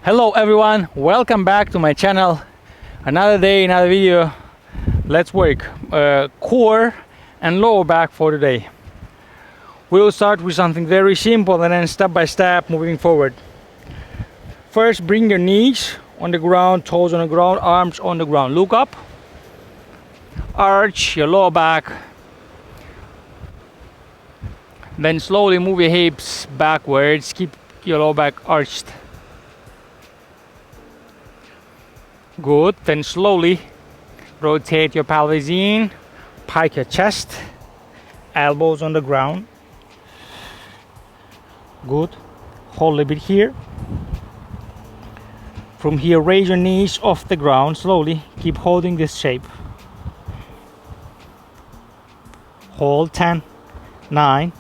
Hello everyone, welcome back to my channel. Another day, another video. Let's work core and lower back for today. We'll start with something very simple and then step by step moving forward. First, bring your knees on the ground, toes on the ground, arms on the ground. Look up, arch your lower back. Then slowly move your hips backwards, keep your lower back arched. Good, then slowly rotate your pelvis in, pike your chest, elbows on the ground. Good, hold a bit here. From here, raise your knees off the ground, slowly, keep holding this shape. Hold 10, 9,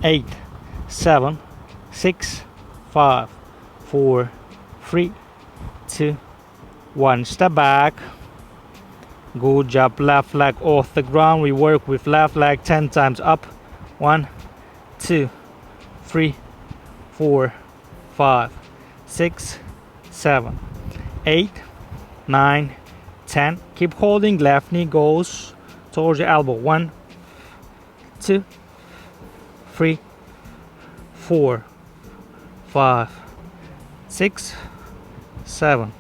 8, 7, 6, 5, 4, 3, 2, 1. Step back. Good job. Left leg off the ground. We work with left leg 10 times up. 1, 2, 3, 4, 5, 6, 7, 8, 9, 10. Keep holding. Left knee goes towards your elbow. 1, 2, 3, 4, 5, 6, 7,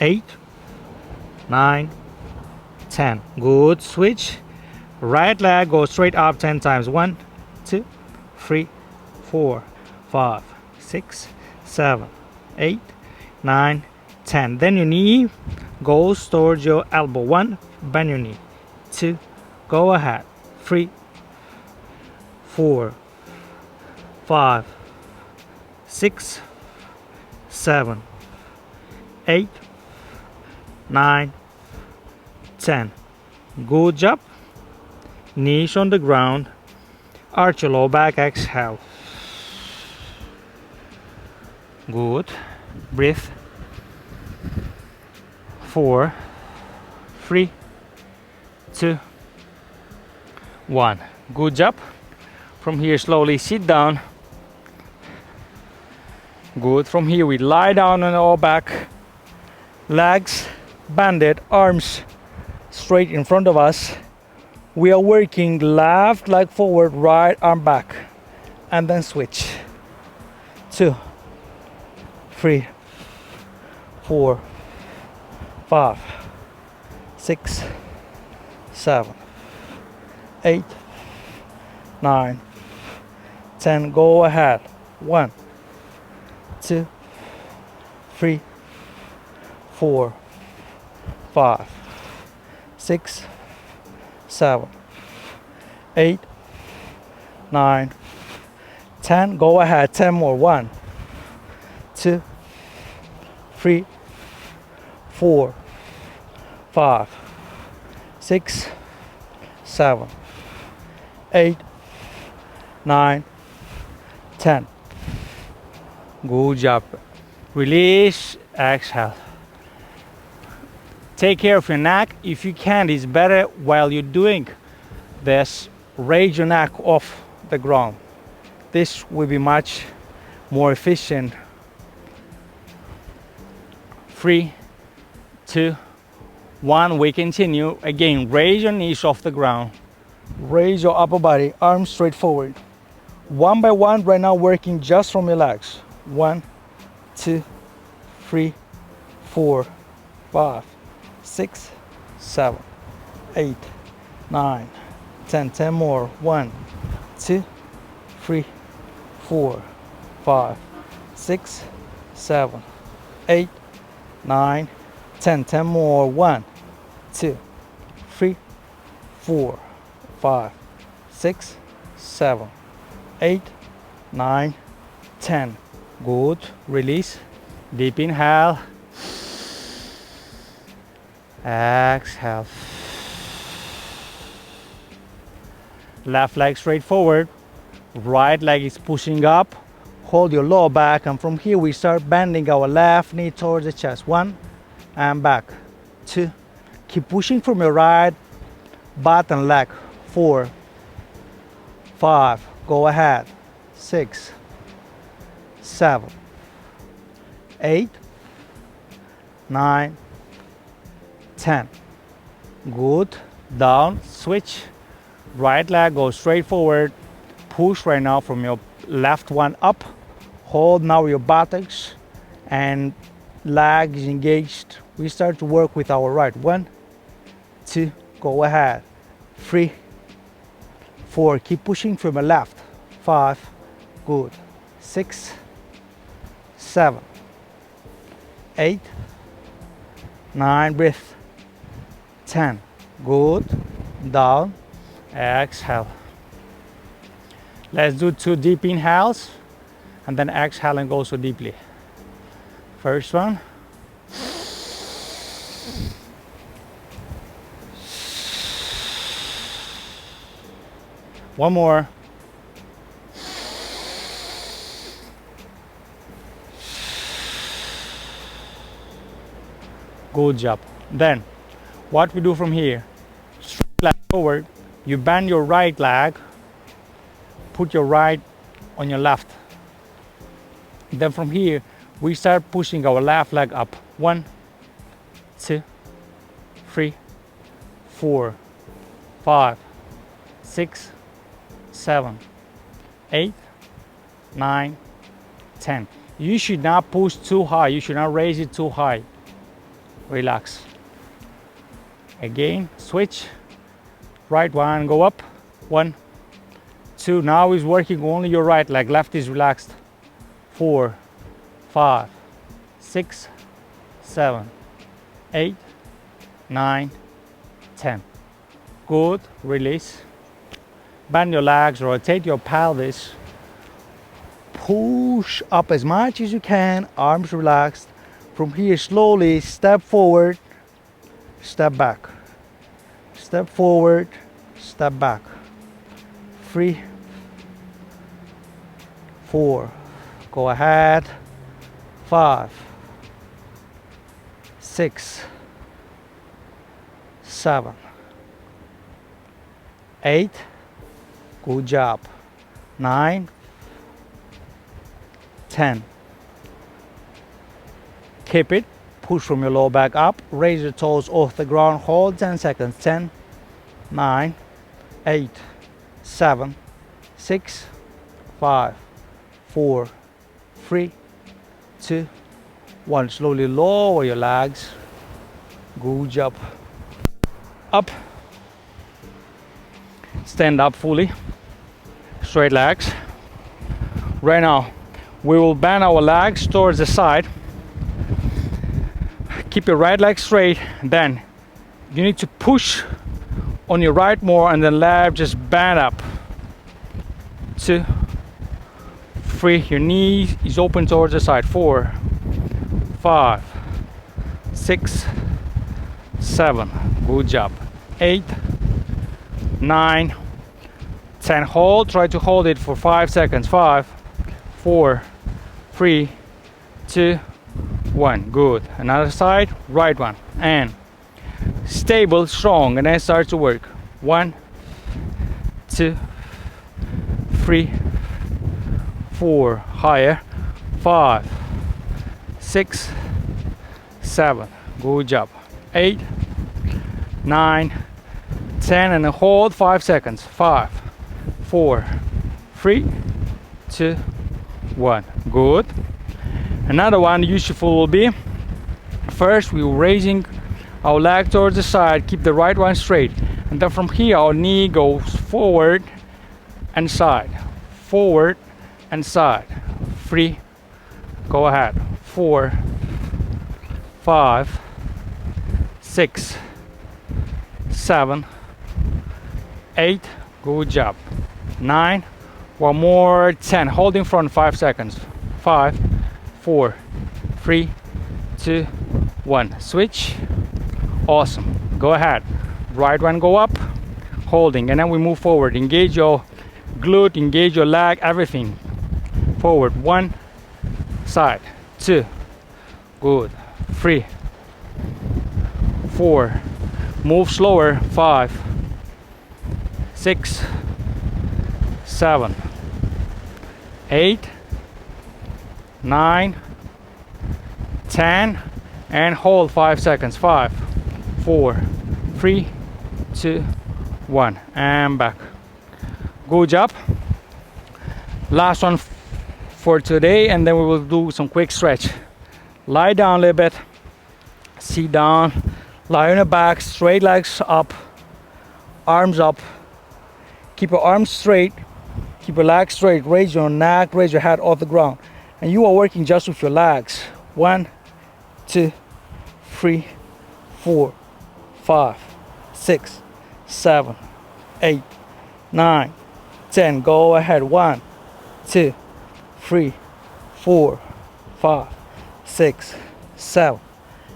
8, 9, 10. Good. Switch. Right leg goes straight up 10 times. 1, 2, 3, 4, 5, 6, 7, 8, 9, 10. Then your knee goes towards your elbow. 1, bend your knee. 2, go ahead. 3, 4, 5, 6, 7, 8, 9, 10. Good job. Knees on the ground. Arch your lower back. Exhale. Good. Breathe. 4, 3, 2, 1. Good job. From here, slowly sit down. Good. From here, we lie down on our back. Legs banded, arms straight in front of us. We are working left leg forward, right arm back, and then switch. 2, 3, 4, 5, 6, 7, 8, 9, 10. Go ahead. 1, 2, 3, 4, 5, 6, 7, 8, 9, 10. Go ahead. 10 more. 1, 2, 3, 4, 5, 6, 7, 8, 9, 10. Good job. Release. Exhale. Take care of your neck. If you can, it's better while you're doing this, raise your neck off the ground. This will be much more efficient. 3, 2, 1. We continue. Again, raise your knees off the ground. Raise your upper body, arms straight forward. One by one, right now, working just from your legs. 1, 2, 3, 4, 5, 6, 7, 8, 9, 10. 10 more. 1, 2, 3, 4, 5, 6, 7, 8, 9, 10. 10 more. 1, 2, 3, 4, 5, 6, 7, 8, 9, 10. Good. Release. Deep inhale. Exhale. Left leg straight forward. Right leg is pushing up. Hold your lower back, and from here we start bending our left knee towards the chest. 1 and back. 2. Keep pushing from your right butt and leg. 4, 5. Go ahead. 6, 7, 8, 9, 10. Good. Down, switch. Right leg goes straight forward. Push right now from your left one up. Hold now your buttocks and leg is engaged. We start to work with our right. 1, 2, go ahead. 3, 4, keep pushing from the left. 5, good. 6, 7, 8, 9, breathe. 10, good. Down, exhale. Let's do 2 deep inhales and then exhale and go so deeply. First one. One more. Good job. Then what we do from here, straight leg forward, you bend your right leg, put your right on your left. Then from here we start pushing our left leg up. 1, 2, 3, 4, 5, 6, 7, 8, 9, 10. You should not push too high, you should not raise it too high. Relax. Again, switch. Right one, go up. 1, 2. Now is working only your right leg, left is relaxed. 4, 5, 6, 7, 8, 9, 10. Good. Release. Bend your legs, rotate your pelvis. Push up as much as you can, arms relaxed. From here, slowly step forward, step back. Step forward, step back. 3, 4, go ahead. 5, 6, 7, 8, good job. 9, 10. Keep it. Push from your lower back up. Raise your toes off the ground. Hold 10 seconds. 10, 9, 8, 7, 6, 5, 4, 3, 2, 1. Slowly lower your legs. Good job. Up. Stand up fully. Straight legs. Right now, we will bend our legs towards the side. Keep your right leg straight. Then you need to push on your right more and then left just bend up. 2, 3. Your knee is open towards the side. 4, 5, 6, 7. Good job. 8, 9, 10. Hold. Try to hold it for 5 seconds. 5, 4, 3, 2, 1. Good. Another side. Right one. And stable, strong, and then start to work. 1, 2, 3, 4. Higher. 5, 6, 7. Good job. 8, 9, 10, and hold 5 seconds. 5, 4, 3, 2, 1. Good. Another one useful will be, first we're raising our leg towards the side, keep the right one straight, and then from here our knee goes forward and side, forward and side. 3, go ahead. 4, 5, 6, 7, 8. Good job. 9. One more. 10. Hold in front 5 seconds. 5, 4, 3, 2, 1. Switch. Awesome. Go ahead. Right one go up, holding, and then we move forward. Engage your glute, engage your leg, everything. Forward. 1 side. 2. Good. 3, 4. Move slower. 5, 6, 7, 8, 9, 10, and hold 5 seconds. 5, 4, 3, 2, 1, and back. Good job. Last one for today, and then we will do some quick stretch. Lie down a little bit, sit down, lie on your back, straight legs up, arms up. Keep your arms straight, keep your legs straight, raise your neck, raise your head off the ground. And you are working just with your legs. 1, 2, 3, 4, 5, 6, 7, 8, 9, 10. Go ahead. 1, 2, 3, 4, 5, 6, 7,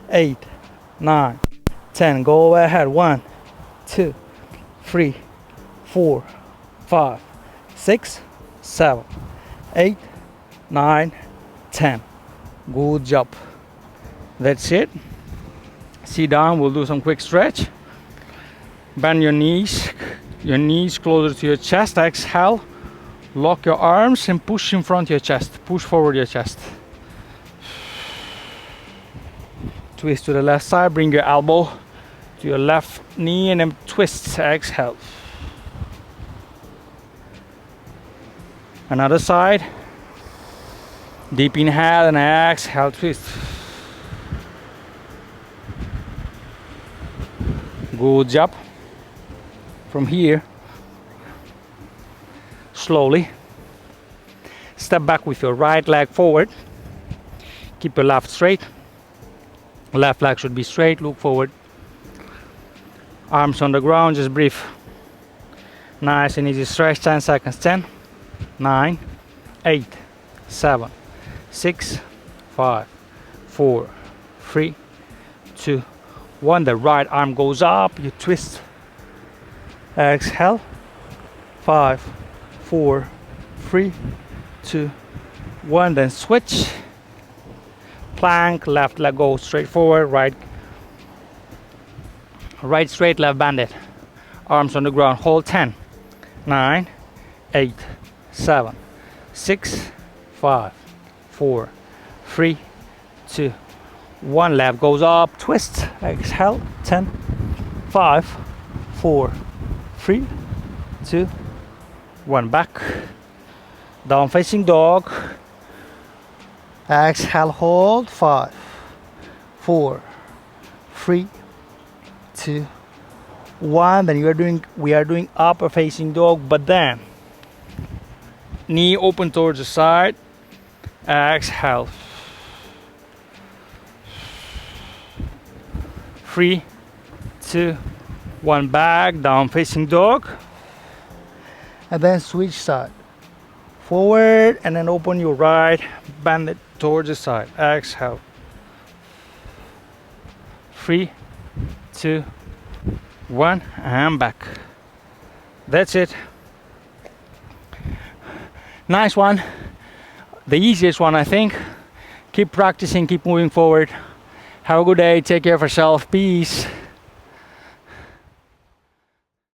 8, 9, 10. Go ahead. 1, 2, 3, 4, 5, 6, 7, 8, 9, 10. Good job. That's it. Sit down. We'll do some quick stretch. Bend your knees closer to your chest. Exhale. Lock your arms and push in front of your chest. Push forward your chest. Twist to the left side. Bring your elbow to your left knee and then twist. Exhale. Another side. Deep inhale and exhale. Twist. Good job. From here, slowly step back with your right leg forward. Keep your left straight. Left leg should be straight. Look forward. Arms on the ground. Just breathe. Nice and easy stretch. 10 seconds. 10, 9, 8, 7, 6, 5, 4, 3, 2, 1. The right arm goes up. You twist. Exhale. 5, 4, 3, 2, 1. Then switch. Plank. Left leg goes straight forward. Right straight, left banded. Arms on the ground. Hold. 10, 9, 8, 7, 6, 5, 4, 3, 2, 1. Left goes up. Twist. Exhale. 10, 5, 4, 3, 2, 1. Back. Down facing dog. Exhale. Hold. 5, 4, 3, 2, 1. Then we are doing upper facing dog, but then knee open towards the side. Exhale. 3, 2, 1. Back. Down facing dog. And then switch side. Forward and then open your right. Bend it towards the side. Exhale. 3, 2, 1. And back. That's it. Nice one. The easiest one, I think. Keep practicing. Keep moving forward. Have a good day. Take care of yourself. Peace.